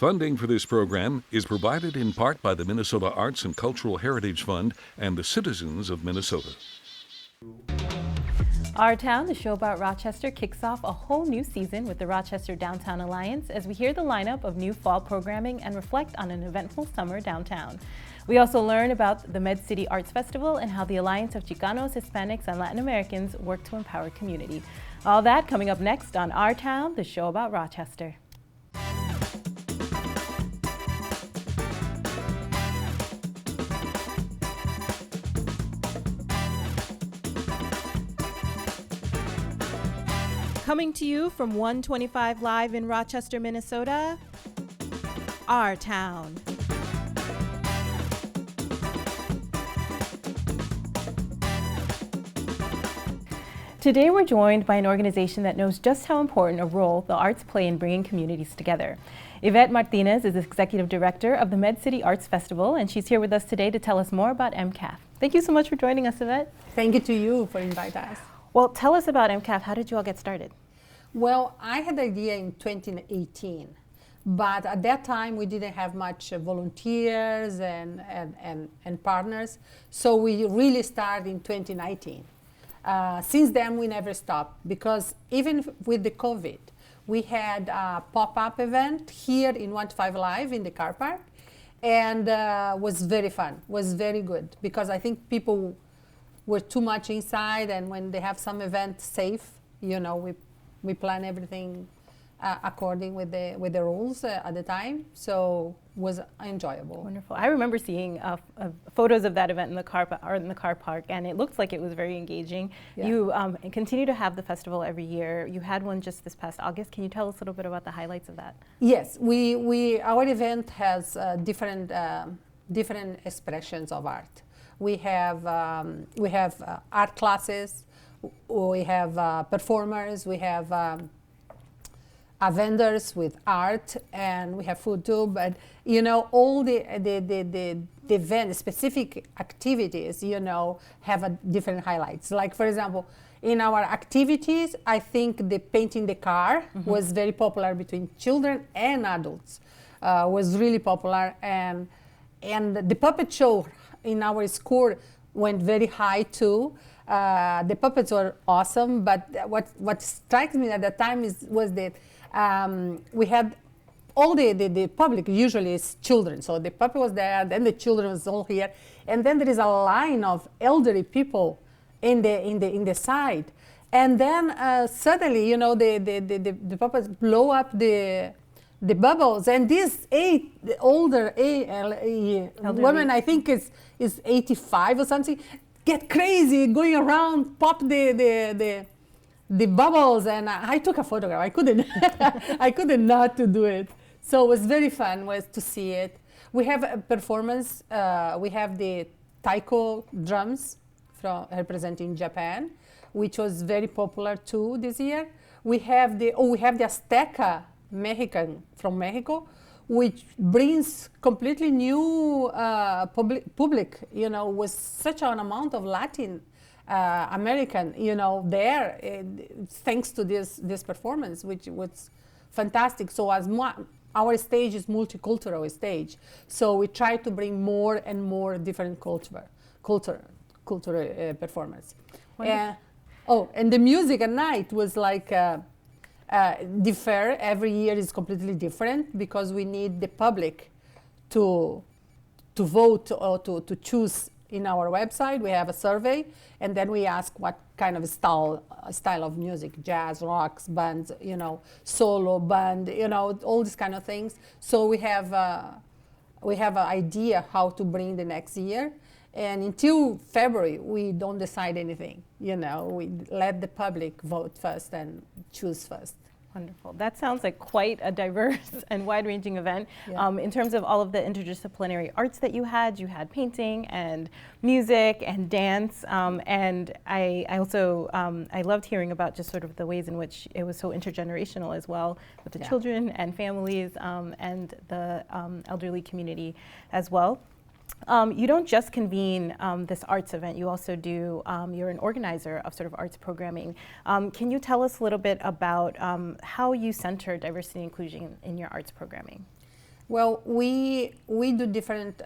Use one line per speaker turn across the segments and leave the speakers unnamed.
Funding for this program is provided in part by the Minnesota Arts and Cultural Heritage Fund and the citizens of Minnesota.
Our Town, the show about Rochester, kicks off a whole new season with the Rochester Downtown Alliance as we hear the lineup of new fall programming and reflect on an eventful summer downtown. We also learn about the Med City Arts Festival and how the Alliance of Chicanos, Hispanics, and Latin Americans work to empower community. All that coming up next on Our Town, the show about Rochester. Coming to you from 125 Live in Rochester, Minnesota, Our Town. Today we're joined by an organization that knows just how important a role the arts play in bringing communities together. Ivete Martinez is Executive Director of the Med City Arts Festival, and she's here with us today to tell us more about MCAF. Thank you so much for joining us, Ivete.
Thank you to you for inviting us.
Well, tell us about MCAF. How did you all get started?
Well, I had the idea in 2018, but at that time we didn't have much volunteers and partners, so we really started in 2019. Since then, we never stopped because even with the COVID, we had a pop-up event here in 125 Live in the car park, and was very fun, was very good because I think people were too much inside, and when they have some event safe, you know, we plan everything according with the rules at the time, so was enjoyable.
Wonderful. I remember seeing photos of that event in the car park, and it looked like it was very engaging. Yeah. You continue to have the festival every year. You had one just this past August. Can you tell us a little bit about the highlights of that?
Yes, our event has different expressions of art. We have art classes, we have performers, we have vendors with art, and we have food too. But you know, all the event specific activities, you know, have a different highlights. Like for example, in our activities, I think the painting the car was very popular between children and adults. Was really popular, and the puppet show in our school went very high too. The puppets were awesome, but what strikes me at that time was that we had all the public usually is children, so the puppet was there, then the children was all here, and then there is a line of elderly people in the side, and then suddenly, you know, the puppets blow up the bubbles, and this older woman, I think is 85 or something, get crazy, going around, pop the bubbles, and I took a photograph. I couldn't, I couldn't not to do it. So it was very fun was to see it. We have a performance. We have the taiko drums from representing Japan, which was very popular too this year. We have the Azteca Mexican from Mexico, which brings completely new public, you know, with such an amount of Latin American, you know, there, thanks to this performance, which was fantastic. So our stage is multicultural stage, so we try to bring more and more different cultural performance. And the music at night was like differ every year is completely different because we need the public to vote or to choose. In our website, we have a survey, and then we ask what kind of style of music, jazz, rocks, bands, you know, solo band, you know, all these kind of things. So we have an idea how to bring the next year, and until February, we don't decide anything. You know, we let the public vote first and choose first.
Wonderful. That sounds like quite a diverse and wide-ranging event. Yeah. In terms of all of the interdisciplinary arts that you had painting and music and dance, and I also I loved hearing about just sort of the ways in which it was so intergenerational as well, with the children and families and the elderly community as well. You don't just convene this arts event, you also do, you're an organizer of sort of arts programming. Can you tell us a little bit about how you center diversity and inclusion in your arts programming?
Well, we do different,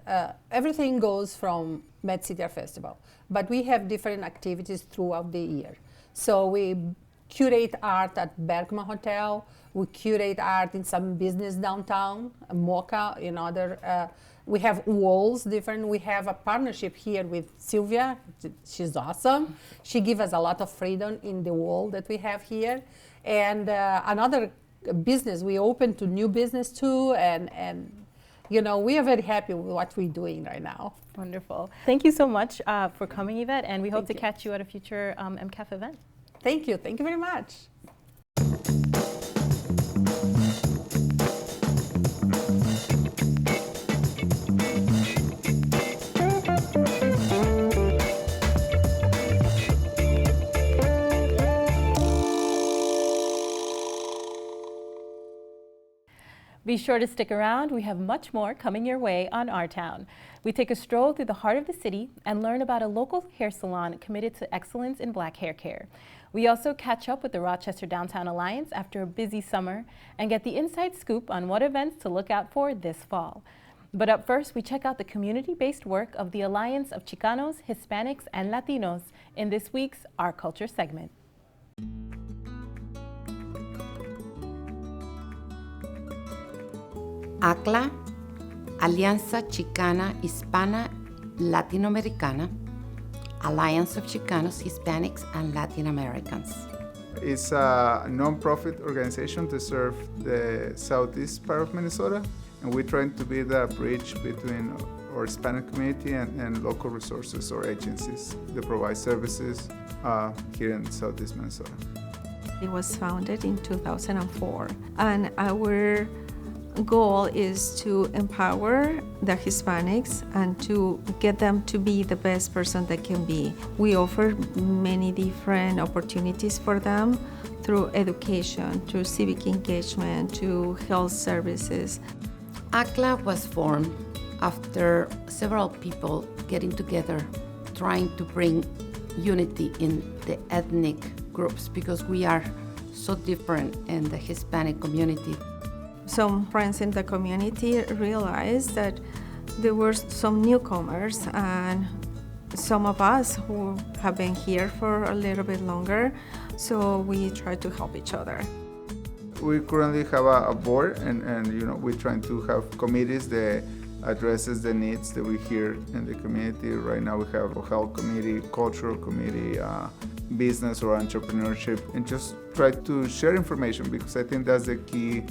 everything goes from Med City Art Festival, but we have different activities throughout the year. So we curate art at Bergman Hotel, we curate art in some business downtown, Mocha, in other, we have walls different. We have a partnership here with Sylvia. She's awesome. She gives us a lot of freedom in the wall that we have here. And another business, we open to new business too. And you know, we are very happy with what we're doing right now.
Wonderful. Thank you so much for coming, Ivete, and we hope to
you.
catch you at a future MCAF event.
Thank you. Thank you very much.
Be sure to stick around. We have much more coming your way on Our Town. We take a stroll through the heart of the city and learn about a local hair salon committed to excellence in Black hair care. We also catch up with the Rochester Downtown Alliance after a busy summer and get the inside scoop on what events to look out for this fall. But up first, we check out the community-based work of the Alliance of Chicanos, Hispanics, and Latinos in this week's Our Culture segment.
ACLA, Alianza Chicana Hispana Latinoamericana, Alliance of Chicanos, Hispanics, and Latin Americans.
It's a non-profit organization to serve the southeast part of Minnesota, and we're trying to be the bridge between our Hispanic community and local resources or agencies that provide services here in southeast Minnesota.
It was founded in 2004, and our goal is to empower the Hispanics and to get them to be the best person they can be. We offer many different opportunities for them through education, through civic engagement, to health services.
ACLA was formed after several people getting together, trying to bring unity in the ethnic groups because we are so different in the Hispanic community.
Some friends in the community realized that there were some newcomers and some of us who have been here for a little bit longer, so we try to help each other.
We currently have a board and you know, we're trying to have committees that addresses the needs that we hear in the community. Right now we have a health committee, cultural committee, business or entrepreneurship, and just try to share information because I think that's the key.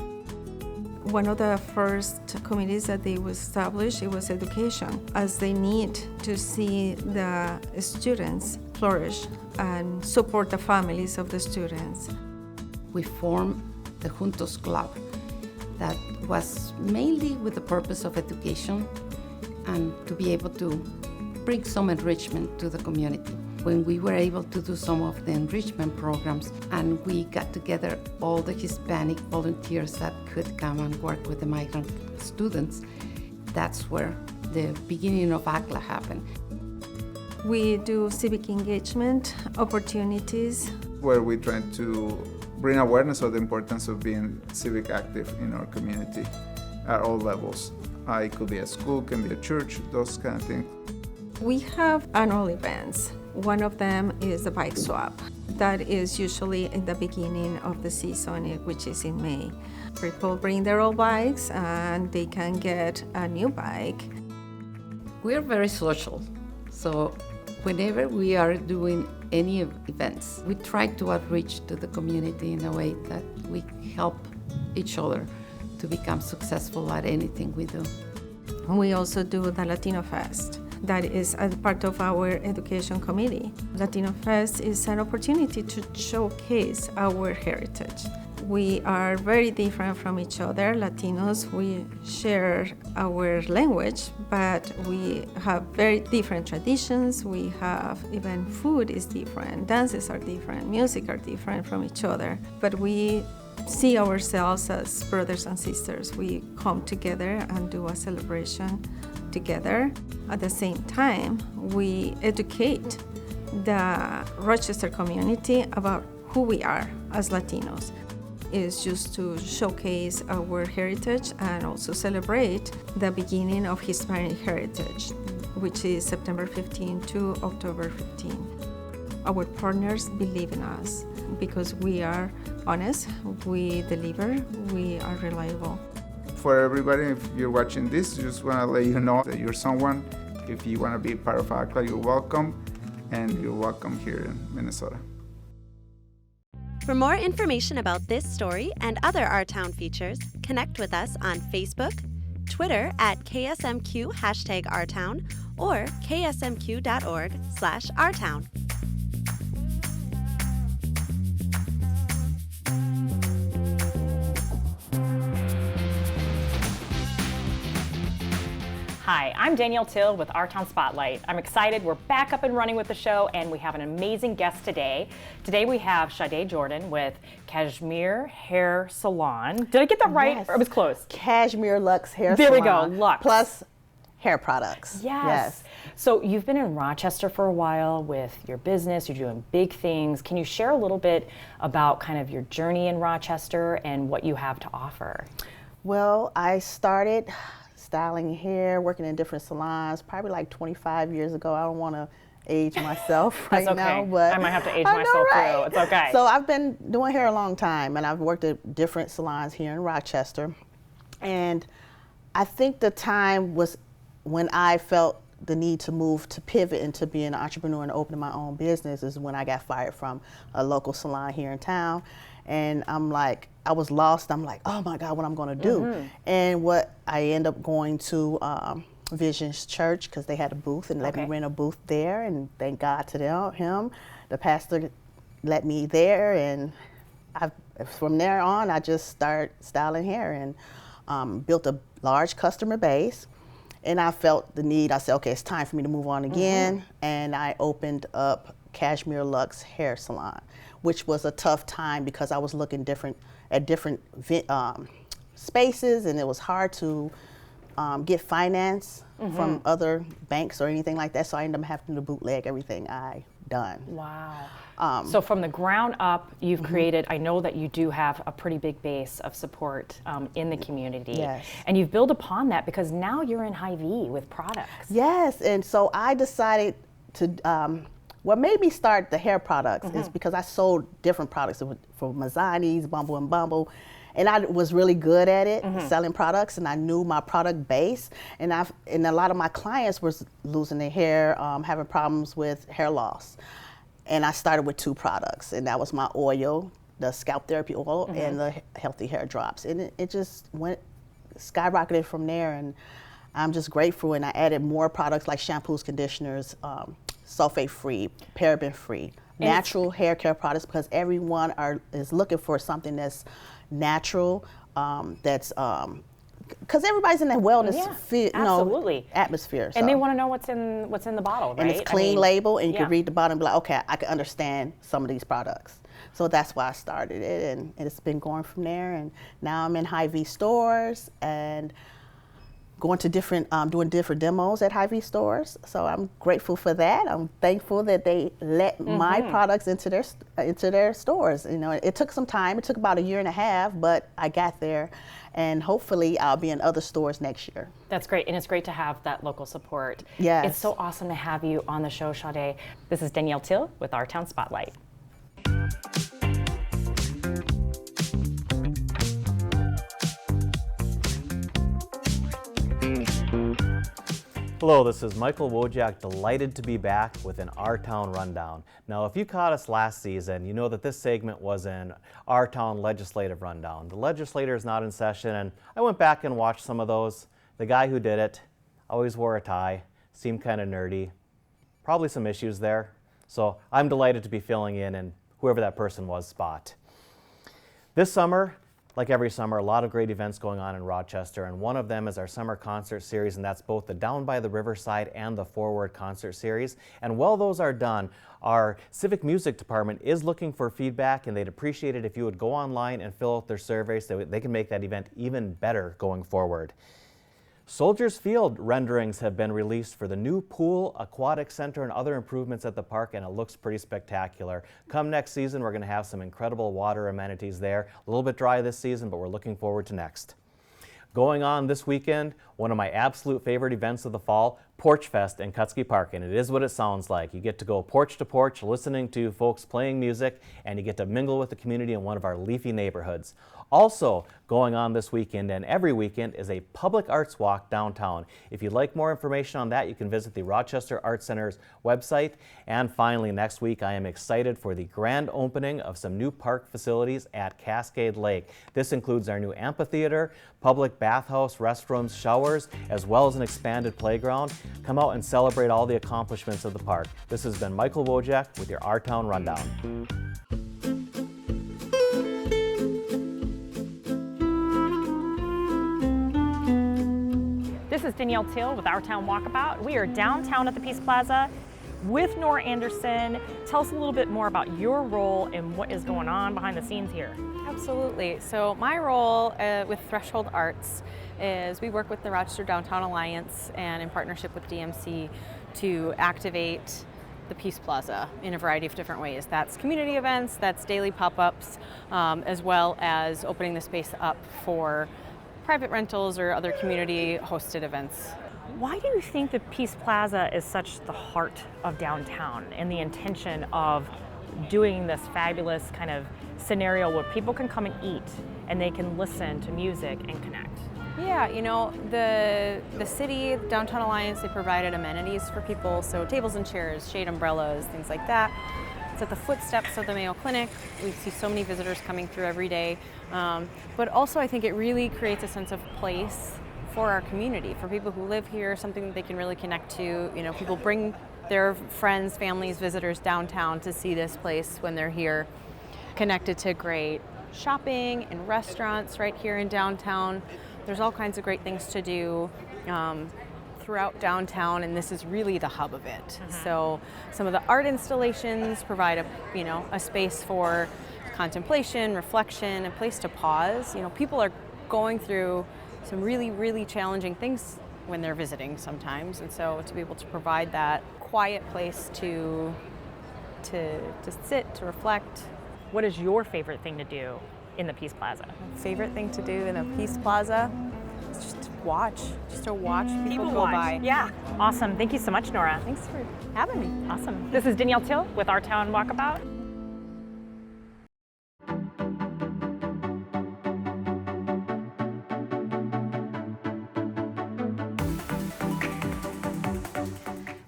One of the first committees that they was established, it was education, as they need to see the students flourish and support the families of the students.
We formed the Juntos Club that was mainly with the purpose of education and to be able to bring some enrichment to the community. When we were able to do some of the enrichment programs and we got together all the Hispanic volunteers that could come and work with the migrant students, that's where the beginning of ACLA happened.
We do civic engagement opportunities.
Where we're trying to bring awareness of the importance of being civic active in our community at all levels. It could be a school, can be a church, those kind of things.
We have annual events. One of them is the bike swap. That is usually in the beginning of the season, which is in May. People bring their old bikes and they can get a new bike.
We're very social, so whenever we are doing any events, we try to outreach to the community in a way that we help each other to become successful at anything we do.
We also do the Latino Fest. That is a part of our education committee. Latino Fest is an opportunity to showcase our heritage. We are very different from each other. Latinos, we share our language, but we have very different traditions. We have, even food is different, dances are different, music are different from each other. But we see ourselves as brothers and sisters. We come together and do a celebration together. At the same time, we educate the Rochester community about who we are as Latinos. is just to showcase our heritage and also celebrate the beginning of Hispanic heritage, which is September 15 to October 15. Our partners believe in us because we are honest, we deliver, we are reliable.
For everybody, if you're watching this, just want to let you know that you're someone. If you want to be part of ACLA, you're welcome, and you're welcome here in Minnesota.
For more information about this story and other Our Town features, connect with us on Facebook, Twitter at KSMQ #OurTown, or ksmq.org/OurTown.
Hi, I'm Danielle Teal with Our Town Spotlight. I'm excited. We're back up and running with the show, and we have an amazing guest today. Today we have Sade Jordan with Cashmere Hair Salon. Did I get that right?
Yes.
Or it was close?
Cashmere Luxe Hair
There
Salon.
we go, Luxe.
Plus hair products.
Yes. So you've been in Rochester for a while with your business. You're doing big things. Can you share a little bit about kind of your journey in Rochester and what you have to offer?
Well, I started styling hair, working in different salons, probably like 25 years ago. I don't want to age myself right
That's okay.
now, but
I might have to age
I know,
myself
right?
too. It's okay.
So I've been doing hair a long time, and I've worked at different salons here in Rochester. And I think the time was when I felt the need to move to pivot into being an entrepreneur and opening my own business is when I got fired from a local salon here in town. And I'm like, I was lost. I'm like, oh my God, what I'm gonna do? And what I end up going to Vision's Church, because they had a booth and let me rent a booth there, and thank God to him. The pastor let me there, and from there on, I just started styling hair and built a large customer base. And I felt the need. I said, okay, it's time for me to move on again. And I opened up Cashmere Luxe Hair Salon, which was a tough time because I was looking at different spaces, and it was hard to get finance from other banks or anything like that. So I ended up having to bootleg everything I done.
Wow. So from the ground up, you've created, I know that you do have a pretty big base of support in the community.
Yes.
And you've built upon that because now you're in Hy-Vee with products.
Yes, and so I decided to, what made me start the hair products is because I sold different products for Mazzani's, Bumble and Bumble, and I was really good at it, selling products, and I knew my product base, and a lot of my clients were losing their hair, having problems with hair loss. And I started with 2 products, and that was my oil, the scalp therapy oil, and the healthy hair drops. And it just skyrocketed from there, and I'm just grateful. And I added more products like shampoos, conditioners, sulfate-free, paraben-free, natural hair care products, because everyone is looking for something that's natural, that's because everybody's in that wellness atmosphere. So.
And they want to know what's in the bottle, right?
And it's clean label, and you can read the bottom and be like, okay, I can understand some of these products. So that's why I started it, and it's been going from there. And now I'm in Hy-Vee stores and going to doing different demos at Hy-Vee stores. So I'm grateful for that. I'm thankful that they let my products into their stores. You know, it took some time. It took about 1.5 years, but I got there, and hopefully I'll be in other stores next year.
That's great, and it's great to have that local support.
Yes.
It's so awesome to have you on the show, Sade. This is Danielle Teal with Our Town Spotlight.
Hello, this is Michael Wojcik, delighted to be back with an Our Town Rundown. Now, if you caught us last season, you know that this segment was an Our Town Legislative Rundown. The legislature is not in session, and I went back and watched some of those. The guy who did it always wore a tie, seemed kind of nerdy, probably some issues there. So I'm delighted to be filling in whoever that person was spot. This summer, like every summer, a lot of great events going on in Rochester, and one of them is our summer concert series, and that's both the Down by the Riverside and the Forward concert series. And while those are done, our civic music department is looking for feedback, and they'd appreciate it if you would go online and fill out their survey so they can make that event even better going forward. Soldiers Field renderings have been released for the new pool, aquatic center, and other improvements at the park, and it looks pretty spectacular. Come next season, we're going to have some incredible water amenities there. A little bit dry this season, but we're looking forward to next. Going on this weekend, one of my absolute favorite events of the fall, Porch Fest in Kutzke Park, and it is what it sounds like. You get to go porch to porch listening to folks playing music, and you get to mingle with the community in one of our leafy neighborhoods. Also going on this weekend and every weekend is a public arts walk downtown. If you'd like more information on that, you can visit the Rochester Arts Center's website. And finally, next week, I am excited for the grand opening of some new park facilities at Cascade Lake. This includes our new amphitheater, public bathhouse, restrooms, showers, as well as an expanded playground. Come out and celebrate all the accomplishments of the park. This has been Michael Wojcik with your Our Town Rundown.
This is Danielle Teal with Our Town Walkabout. We are downtown at the Peace Plaza with Naura Anderson. Tell us a little bit more about your role and what is going on behind the scenes here.
Absolutely. So my role with Threshold Arts is we work with the Rochester Downtown Alliance and in partnership with DMC to activate the Peace Plaza in a variety of different ways. That's community events, that's daily pop-ups, as well as opening the space up for private rentals or other community hosted events.
Why do you think the Peace Plaza is such the heart of downtown and the intention of doing this fabulous kind of scenario where people can come and eat and they can listen to music and connect?
Yeah, you know, the city, Downtown Alliance, they provided amenities for people, so tables and chairs, shade umbrellas, things like that. It's at the footsteps of the Mayo Clinic. We see so many visitors coming through every day. But also I think it really creates a sense of place for our community, for people who live here, something that they can really connect to. You know, people bring their friends, families, visitors downtown to see this place when they're here, connected to great shopping and restaurants right here in downtown. There's all kinds of great things to do throughout downtown, and this is really the hub of it. So some of the art installations provide a space for contemplation, reflection, a place to pause. You know, people are going through some really, really challenging things when they're visiting sometimes, and so to be able to provide that quiet place to sit, to reflect.
What is your favorite thing to do in the Peace Plaza?
Favorite thing to do in the Peace Plaza? Just to watch people go by.
Yeah, awesome. Thank you so much, Naura.
Thanks for having me.
Awesome. This is Danielle Teal with Our Town Walkabout.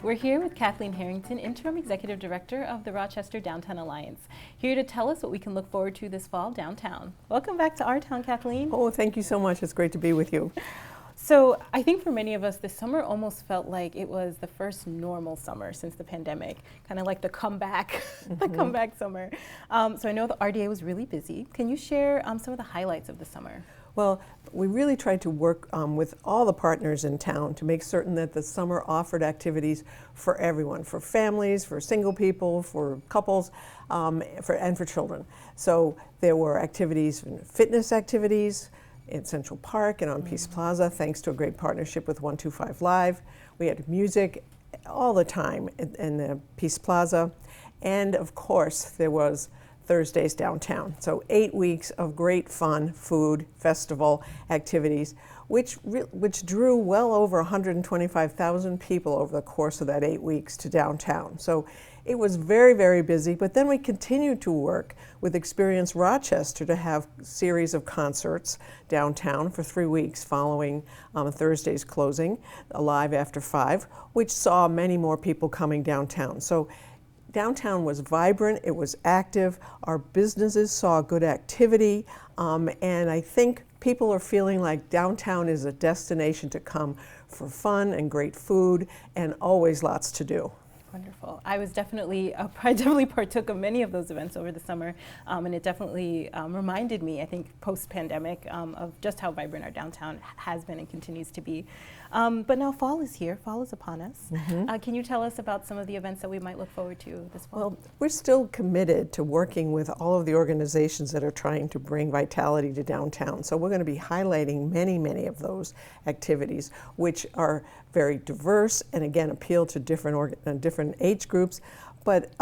We're here with Kathleen Harrington, Interim Executive Director of the Rochester Downtown Alliance, here to tell us what we can look forward to this fall downtown. Welcome back to Our Town, Kathleen.
Oh, thank you so much. It's great to be with you.
So I think for many of us, this summer almost felt like it was the first normal summer since the pandemic, kind of like the comeback, the comeback summer. So I know the RDA was really busy. Can you share some of the highlights of the summer?
Well, we really tried to work with all the partners in town to make certain that the summer offered activities for everyone, for families, for single people, for couples, and for children. So there were activities, fitness activities in Central Park and on Peace Plaza, thanks to a great partnership with 125 Live. We had music all the time in the Peace Plaza. And of course, there was Thursdays downtown. So 8 weeks of great fun, food, festival activities, which drew well over 125,000 people over the course of that 8 weeks to downtown. So it was very, very busy, but then we continued to work with Experience Rochester to have a series of concerts downtown for 3 weeks following Thursday's closing, Live After 5, which saw many more people coming downtown. So downtown was vibrant, it was active, our businesses saw good activity, and I think people are feeling like downtown is a destination to come for fun and great food and always lots to do.
Wonderful. I definitely partook of many of those events over the summer, and it definitely reminded me, I think, post-pandemic, of just how vibrant our downtown has been and continues to be. But now fall is here. Fall is upon us. Can you tell us about some of the events that we might look forward to this fall?
Well, we're still committed to working with all of the organizations that are trying to bring vitality to downtown. So we're going to be highlighting many of those activities, which are very diverse and again appeal to different age groups. But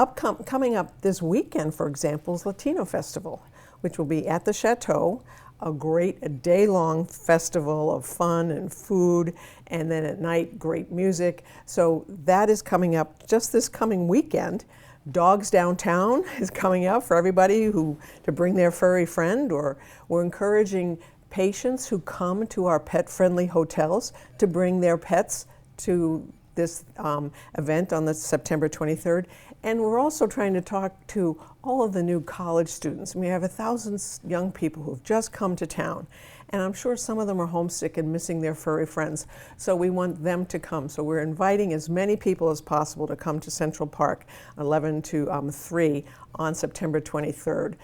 coming up this weekend, for example, is Latino Festival, which will be at the Chateau, a day-long festival of fun and food, and then at night, great music. So that is coming up just this coming weekend. Dogs Downtown is coming up for everybody to bring their furry friend, or we're encouraging patients who come to our pet-friendly hotels to bring their pets to this event on the September 23rd. And we're also trying to talk to all of the new college students. We have 1,000 young people who've just come to town, and I'm sure some of them are homesick and missing their furry friends. So we want them to come. So we're inviting as many people as possible to come to Central Park 11 to 3 on September 23rd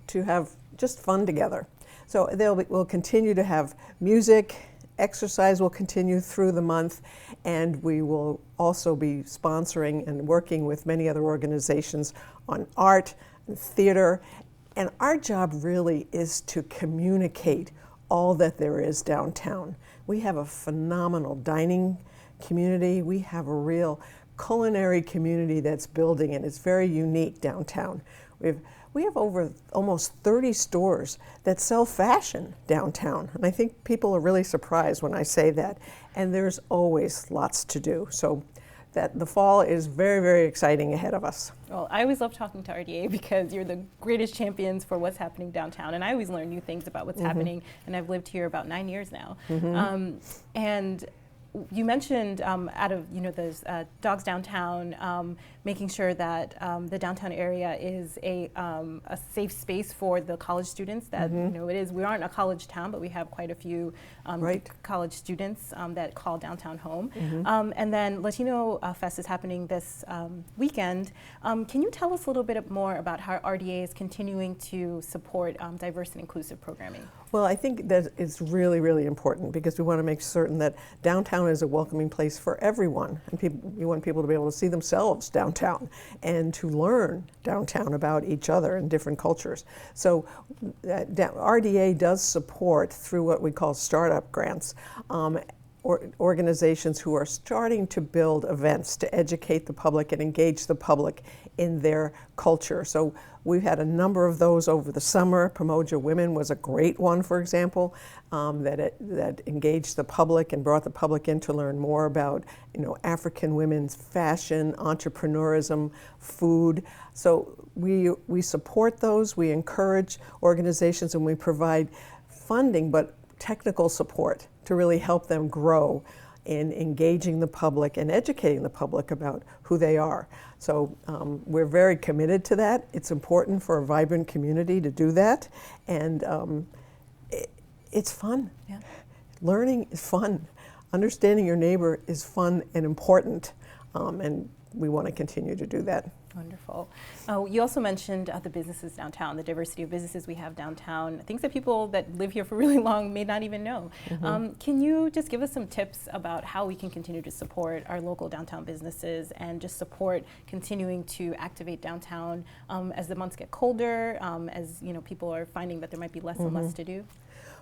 to have just fun together. So we'll continue to have music, exercise will continue through the month, and we will also be sponsoring and working with many other organizations on art and theater. And our job really is to communicate all that there is downtown. We have a phenomenal dining community. We have a real culinary community that's building, and it's very unique downtown. We have over almost 30 stores that sell fashion downtown. And I think people are really surprised when I say that. And there's always lots to do. So that the fall is very exciting ahead of us.
Well, I always love talking to RDA because you're the greatest champions for what's happening downtown. And I always learn new things about what's happening. And I've lived here about 9 years now. And you mentioned out of those Dogs Downtown, making sure that the downtown area is a safe space for the college students. That it is. We aren't a college town, but we have quite a few college students that call downtown home. And then Latino Fest is happening this weekend. Can you tell us a little bit more about how RDA is continuing to support diverse and inclusive programming?
Well, I think that it's really important because we want to make certain that downtown is a welcoming place for everyone, and we want people to be able to see themselves downtown and to learn downtown about each other and different cultures. So RDA does support, through what we call startup grants, organizations who are starting to build events to educate the public and engage the public in their culture. So we've had a number of those over the summer. Pomoja Women was a great one, for example, that engaged the public and brought the public in to learn more about African women's fashion, entrepreneurism, food. So we support those, we encourage organizations, and we provide funding, but technical support to really help them grow in engaging the public and educating the public about who they are. So we're very committed to that. It's important for a vibrant community to do that, and it's fun.
Yeah.
Learning is fun. Understanding your neighbor is fun and important, and we want to continue to do that.
Wonderful. You also mentioned the businesses downtown, the diversity of businesses we have downtown, things that people that live here for really long may not even know. Can you just give us some tips about how we can continue to support our local downtown businesses and just support continuing to activate downtown as the months get colder, as people are finding that there might be less and less to do?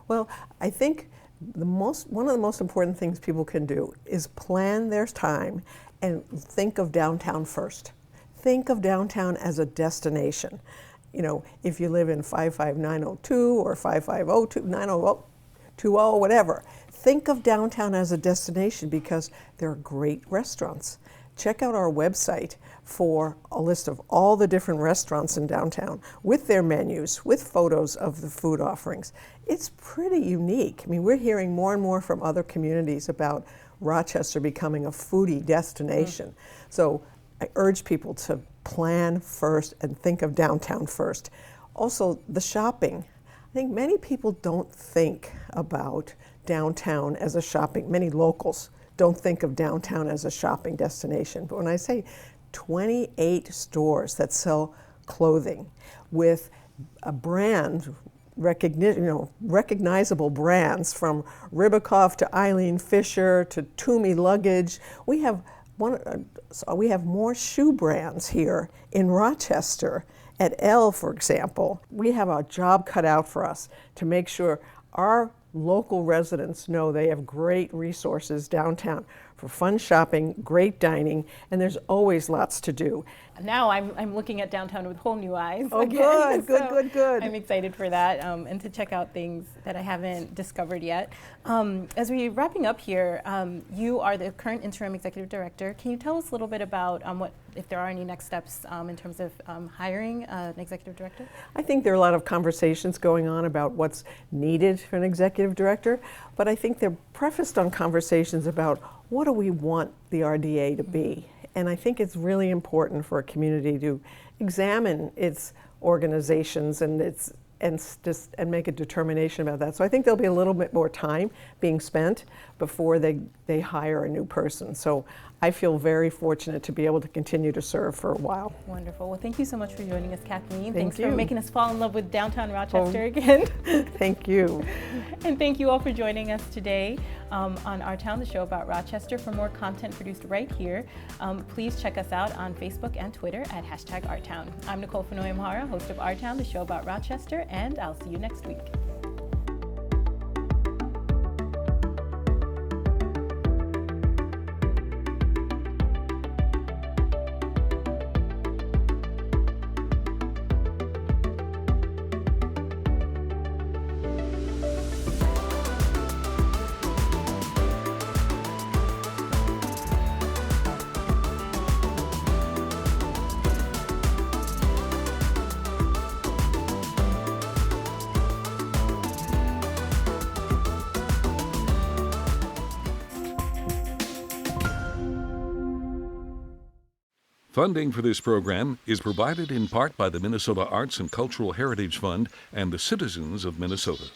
Well, I think one of the most important things people can do is plan their time and think of downtown first. Think of downtown as a destination. If you live in 55902 or 5502, 9020, whatever, think of downtown as a destination because there are great restaurants. Check out our website for a list of all the different restaurants in downtown with their menus, with photos of the food offerings. It's pretty unique. I mean, we're hearing more and more from other communities about Rochester becoming a foodie destination. So I urge people to plan first and think of downtown first. Also, the shopping. I think many people don't think about downtown as a shopping, many locals don't think of downtown as a shopping destination. But when I say 28 stores that sell clothing with a brand, recognizable brands from Ribicoff to Eileen Fisher to Toomey Luggage. We have more shoe brands here in Rochester. At Elle, for example, we have a job cut out for us to make sure our local residents know they have great resources downtown for fun shopping, great dining, and there's always lots to do.
Now I'm looking at downtown with whole new eyes.
Oh,
again.
good.
I'm excited for that and to check out things that I haven't discovered yet. As we're wrapping up here, you are the current interim executive director. Can you tell us a little bit about if there are any next steps in terms of hiring an executive director?
I think there are a lot of conversations going on about what's needed for an executive director, but I think they're prefaced on conversations about what do we want the RDA to be. And I think it's really important for a community to examine its organizations and make a determination about that. So I think there'll be a little bit more time being spent before they hire a new person. So I feel very fortunate to be able to continue to serve for a while.
Wonderful. Well, thank you so much for joining us, Kathleen.
Thank you
for making us fall in love with downtown Rochester again.
Thank you.
And thank you all for joining us today on Our Town, the show about Rochester. For more content produced right here, please check us out on Facebook and Twitter at #OurTown. I'm Nicole Fenoy-Amhara, host of Our Town, the show about Rochester, and I'll see you next week.
Funding for this program is provided in part by the Minnesota Arts and Cultural Heritage Fund and the citizens of Minnesota.